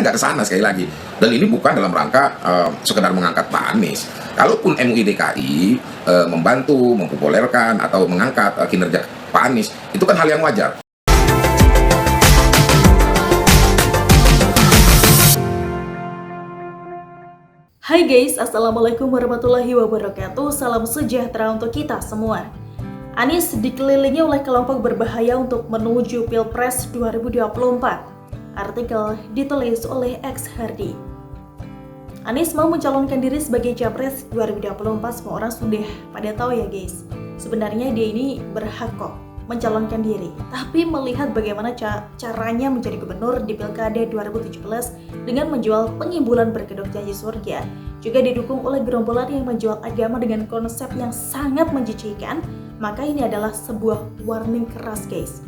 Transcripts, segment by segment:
kita nggak ke sana sekali lagi. Dan ini bukan dalam rangka sekedar mengangkat Pak Anies. Kalaupun MUI DKI membantu, mempopulerkan atau mengangkat kinerja Pak Anies, itu kan hal yang wajar. Hai guys, Assalamualaikum warahmatullahi wabarakatuh. Salam sejahtera untuk kita semua. Anies dikelilingi oleh kelompok berbahaya untuk menuju Pilpres 2024. Artikel ditulis oleh X Hardy. Anies mau mencalonkan diri sebagai Capres 2024. Semua orang sudah pada tahu ya guys. Sebenarnya dia ini berhak kok mencalonkan diri. Tapi melihat bagaimana caranya menjadi gubernur di Pilkada 2017 dengan menjual pengimbulan berkedok janji surga, juga didukung oleh gerombolan yang menjual agama dengan konsep yang sangat menjijikan, maka ini adalah sebuah warning keras guys.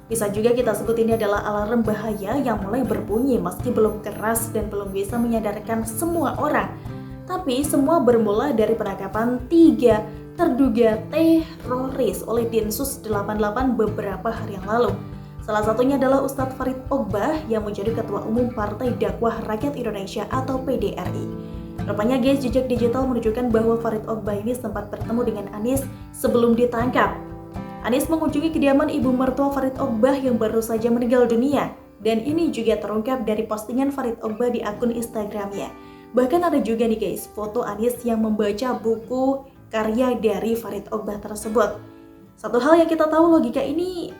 Bisa juga kita sebut ini adalah alarm bahaya yang mulai berbunyi meski belum keras dan belum bisa menyadarkan semua orang. Tapi semua bermula dari penangkapan 3 terduga teroris oleh Densus 88 beberapa hari yang lalu. Salah satunya adalah Ustadz Farid Ogbah yang menjadi Ketua Umum Partai Dakwah Rakyat Indonesia atau PDRI. Rupanya guys, jejak digital menunjukkan bahwa Farid Ogbah ini sempat bertemu dengan Anies sebelum ditangkap. Anies mengunjungi kediaman ibu mertua Farid Ogbah yang baru saja meninggal dunia. Dan ini juga terungkap dari postingan Farid Ogbah di akun Instagramnya. Bahkan ada juga nih guys, foto Anies yang membaca buku karya dari Farid Ogbah tersebut. Satu hal yang kita tahu, logika ini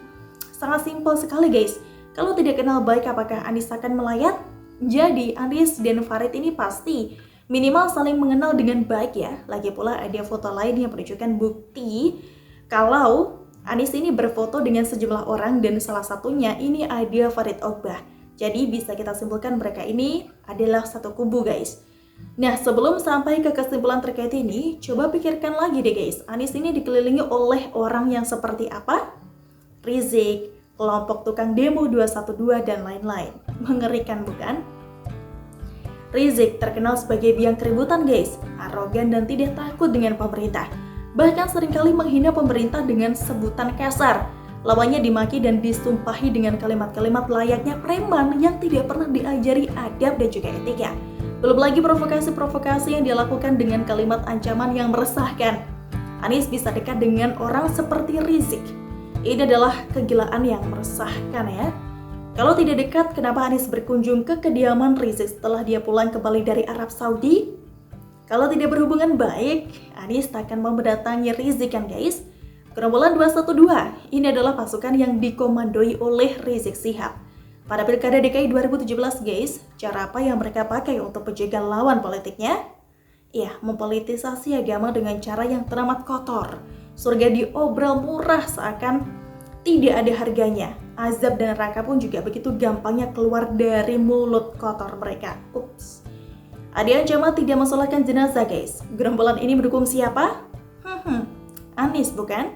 sangat simpel sekali guys. Kalau tidak kenal baik, apakah Anies akan melayat? Jadi Anies dan Farid ini pasti minimal saling mengenal dengan baik ya. Lagi pula ada foto lain yang menunjukkan bukti kalau Anies ini berfoto dengan sejumlah orang dan salah satunya ini ada Farid Ogbah. Jadi bisa kita simpulkan mereka ini adalah satu kubu guys. Nah, sebelum sampai ke kesimpulan terkait ini, coba pikirkan lagi deh guys, Anies ini dikelilingi oleh orang yang seperti apa? Rizik, kelompok tukang demo 212 dan lain-lain. Mengerikan bukan? Rizik terkenal sebagai biang keributan guys, arogan dan tidak takut dengan pemerintah. Bahkan seringkali menghina pemerintah dengan sebutan kasar. Lawannya dimaki dan disumpahi dengan kalimat-kalimat layaknya preman yang tidak pernah diajari adab dan juga etika. Belum lagi provokasi-provokasi yang dilakukan dengan kalimat ancaman yang meresahkan. Anies bisa dekat dengan orang seperti Rizik. Ini adalah kegilaan yang meresahkan ya. Kalau tidak dekat, kenapa Anies berkunjung ke kediaman Rizik setelah dia pulang kembali dari Arab Saudi? Kalau tidak berhubungan baik, Anies takkan mau mendatangi Rizik kan guys? Gerombolan 212 ini adalah pasukan yang dikomandoi oleh Rizik Shihab. Pada Pilkada DKI 2017 guys, cara apa yang mereka pakai untuk menjaga lawan politiknya? Ya, mempolitisasi agama dengan cara yang teramat kotor. Surga diobrol murah seakan tidak ada harganya. Azab dan neraka pun juga begitu gampangnya keluar dari mulut kotor mereka. Ups. Ada ancaman tidak mensolatkan jenazah guys. Gerombolan ini mendukung siapa? Anies bukan?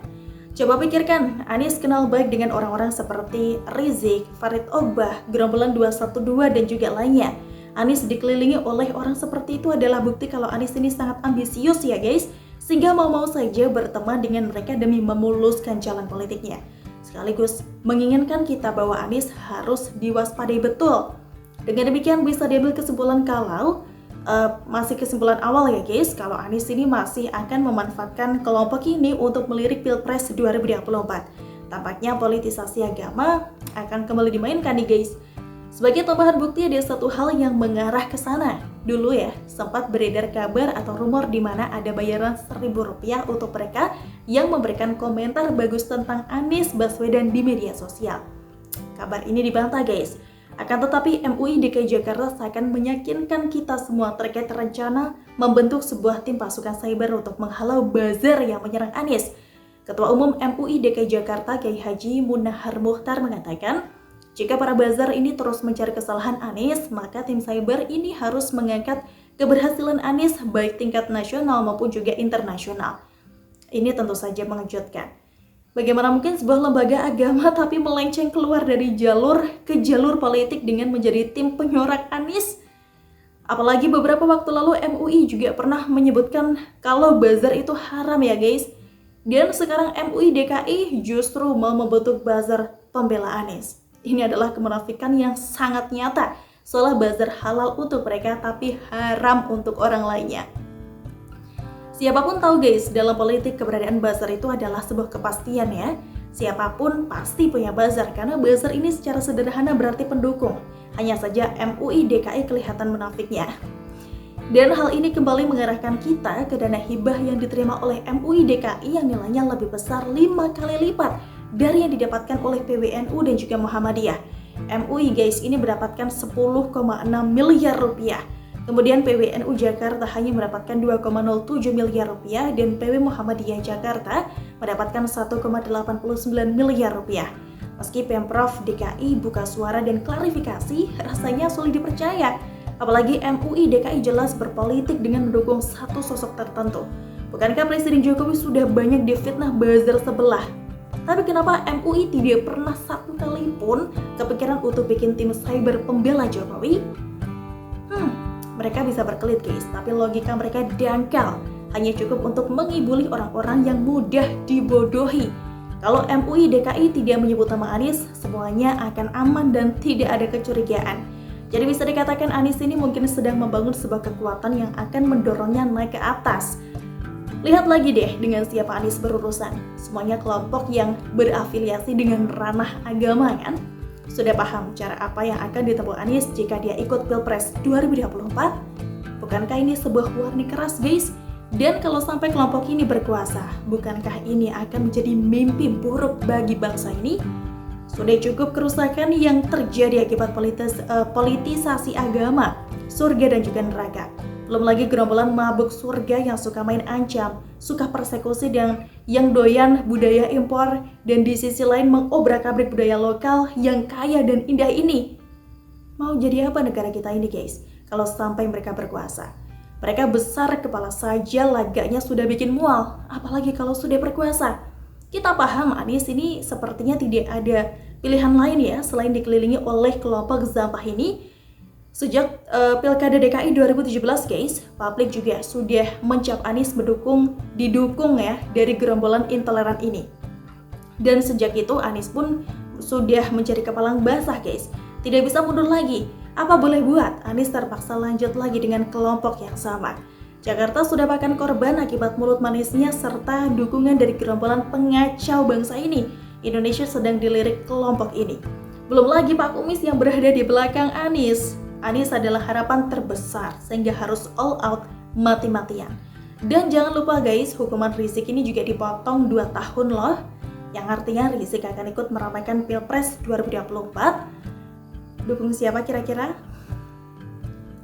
Coba pikirkan, Anies kenal baik dengan orang-orang seperti Rizik, Farid Ogbah, gerombolan 212 dan juga lainnya. Anies dikelilingi oleh orang seperti itu adalah bukti kalau Anies ini sangat ambisius ya guys, sehingga mau-mau saja berteman dengan mereka demi memuluskan jalan politiknya. Sekaligus menginginkan kita bahwa Anies harus diwaspadai betul. Dengan demikian bisa diambil kesimpulan kalau masih kesimpulan awal ya guys, kalau Anies ini masih akan memanfaatkan kelompok ini untuk melirik Pilpres 2024. Tampaknya politisasi agama akan kembali dimainkan nih guys. Sebagai tambahan bukti ada satu hal yang mengarah ke sana. Dulu ya, sempat beredar kabar atau rumor di mana ada bayaran Rp1.000 untuk mereka yang memberikan komentar bagus tentang Anies Baswedan di media sosial. Kabar ini dibantah guys. Akan tetapi MUI DKI Jakarta seakan meyakinkan kita semua terkait rencana membentuk sebuah tim pasukan cyber untuk menghalau buzzer yang menyerang Anies. Ketua Umum MUI DKI Jakarta Kiai Haji Munahar Mukhtar mengatakan, jika para buzzer ini terus mencari kesalahan Anies, maka tim cyber ini harus mengangkat keberhasilan Anies baik tingkat nasional maupun juga internasional. Ini tentu saja mengejutkan. Bagaimana mungkin sebuah lembaga agama tapi melenceng keluar dari jalur ke jalur politik dengan menjadi tim penyorak Anies? Apalagi beberapa waktu lalu MUI juga pernah menyebutkan kalau buzzer itu haram ya guys. Dan sekarang MUI DKI justru mau membentuk buzzer pembela Anies. Ini adalah kemunafikan yang sangat nyata. seolah buzzer halal untuk mereka tapi haram untuk orang lainnya. Siapapun tahu guys, dalam politik keberadaan buzzer itu adalah sebuah kepastian ya. Siapapun pasti punya buzzer karena buzzer ini secara sederhana berarti pendukung. Hanya saja MUI DKI kelihatan menafiknya. Dan hal ini kembali mengarahkan kita ke dana hibah yang diterima oleh MUI DKI yang nilainya lebih besar 5 kali lipat dari yang didapatkan oleh PBNU dan juga Muhammadiyah. MUI guys ini mendapatkan 10,6 miliar rupiah. Kemudian PBNU Jakarta hanya mendapatkan 2,07 miliar rupiah dan PB Muhammadiyah Jakarta mendapatkan 1,89 miliar rupiah. Meski Pemprov DKI buka suara dan klarifikasi, rasanya sulit dipercaya. Apalagi MUI DKI jelas berpolitik dengan mendukung satu sosok tertentu. Bukankah Presiden Jokowi sudah banyak difitnah buzzer sebelah? Tapi kenapa MUI tidak pernah satu kali pun kepikiran untuk bikin tim cyber pembela Jokowi? Mereka bisa berkelit guys, tapi logika mereka dangkal. Hanya cukup untuk mengibuli orang-orang yang mudah dibodohi. Kalau MUI DKI tidak menyebut nama Anies, semuanya akan aman dan tidak ada kecurigaan. Jadi bisa dikatakan Anies ini mungkin sedang membangun sebuah kekuatan yang akan mendorongnya naik ke atas. Lihat lagi deh dengan siapa Anies berurusan. Semuanya kelompok yang berafiliasi dengan ranah agama kan? Sudah paham cara apa yang akan ditempuh Anies jika dia ikut Pilpres 2024? Bukankah ini sebuah warning keras guys? Dan kalau sampai kelompok ini berkuasa, bukankah ini akan menjadi mimpi buruk bagi bangsa ini? Sudah cukup kerusakan yang terjadi akibat politisasi agama, surga dan juga neraka. Belum lagi gerombolan mabuk surga yang suka main ancam, suka persekusi dan yang doyan budaya impor, dan di sisi lain mengobrak-abrik budaya lokal yang kaya dan indah ini. Mau jadi apa negara kita ini guys, kalau sampai mereka berkuasa? Mereka besar kepala saja lagaknya sudah bikin mual, apalagi kalau sudah berkuasa. Kita paham Anies ini sepertinya tidak ada pilihan lain ya selain dikelilingi oleh kelompok zampah ini. Sejak Pilkada DKI 2017 guys, publik juga sudah mencap Anies didukung ya dari gerombolan intoleran ini. Dan sejak itu Anies pun sudah menjadi kepalang basah guys. Tidak bisa mundur lagi. Apa boleh buat, Anies terpaksa lanjut lagi dengan kelompok yang sama. Jakarta sudah makan korban akibat mulut manisnya serta dukungan dari gerombolan pengacau bangsa ini. Indonesia sedang dilirik kelompok ini. Belum lagi Pak Kumis yang berada di belakang Anies. Anies adalah harapan terbesar sehingga harus all out mati-matian. Dan jangan lupa guys, hukuman Rizik ini juga dipotong 2 tahun loh. Yang artinya Rizik akan ikut meramaikan Pilpres 2024. Dukung siapa kira-kira?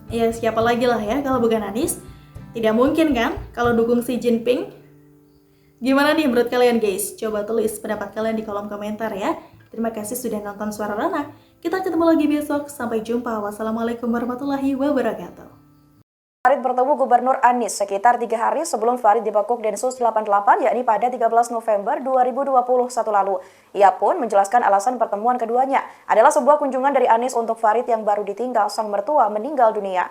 Ya siapa lagi lah ya kalau bukan Anies. Tidak mungkin kan kalau dukung Xi Jinping? Gimana nih menurut kalian guys? Coba tulis pendapat kalian di kolom komentar ya. Terima kasih sudah nonton Suara Rana. Kita ketemu lagi besok. Sampai jumpa. Wassalamualaikum warahmatullahi wabarakatuh. Farid bertemu Gubernur Anies sekitar 3 hari sebelum Farid dibekuk Densus 88, yakni pada 13 November 2021 lalu. Ia pun menjelaskan alasan pertemuan keduanya adalah sebuah kunjungan dari Anies untuk Farid yang baru ditinggal sang mertua meninggal dunia.